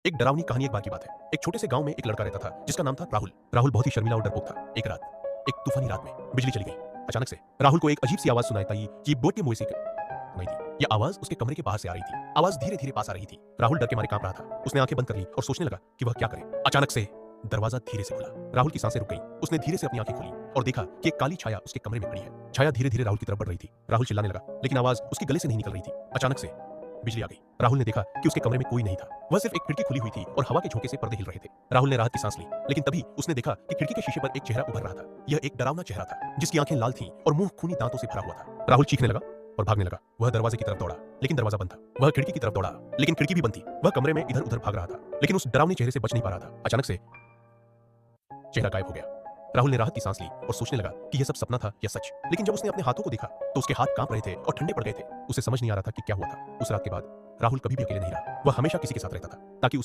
एक डरावनी कहानी एक बार की बात है। एक छोटे से गांव में एक लड़का रहता था जिसका नाम था राहुल। राहुल बहुत ही शर्मीला और डरपोक था। एक रात एक तूफानी रात में बिजली चली गई। अचानक से राहुल को एक अजीब सी आवाज सुनाई दी। ये बोट के मुंह से सुनाई दी। यह आवाज उसके कमरे के बाहर से आ रही थी। आवाज धीरे धीरे पास आ रही थी। राहुल डर के मारे कांप रहा था। उसने आंखें बंद कर ली और सोचने लगा कि वह क्या करे। अचानक से दरवाजा धीरे से खुला। राहुल की सांसें रुक गईं। उसने धीरे से अपनी आंखें खोली और देखा कि एक काली छाया उसके कमरे में खड़ी है। छाया धीरे धीरे राहुल की तरफ बढ़ रही थी। राहुल चिल्लाने लगा लेकिन आवाज उसके गले से नहीं निकल रही थी। अचानक से बिजली आ गई। राहुल ने देखा कि उसके कमरे में कोई नहीं था। वह सिर्फ एक खिड़की खुली हुई थी और हवा के झोंके से पर्दे हिल रहे थे। राहुल ने राहत की सांस ली लेकिन तभी उसने देखा कि खिड़की के शीशे पर एक चेहरा उभर रहा था। यह एक डरावना चेहरा था जिसकी आंखें लाल थीं और मुंह खूनी दांतों से भरा हुआ था। राहुल चीखने लगा और भागने लगा। वह दरवाजे की तरफ दौड़ा लेकिन दरवाजा बंद था। वह खिड़की की तरफ दौड़ा लेकिन खिड़की भी बंद थी। वह कमरे में इधर उधर भाग रहा था लेकिन उस डरावने चेहरे से बच नहीं पा रहा था। अचानक से चेहरा गायब हो गया। राहुल ने राहत की सांस ली और सोचने लगा कि यह सब सपना था या सच। लेकिन जब उसने अपने हाथों को देखा तो उसके हाथ कांप रहे थे और ठंडे पड़ गए थे। उसे समझ नहीं आ रहा था कि क्या हुआ था। उस रात के बाद राहुल कभी भी अकेले नहीं रहा। वह हमेशा किसी के साथ रहता था ताकि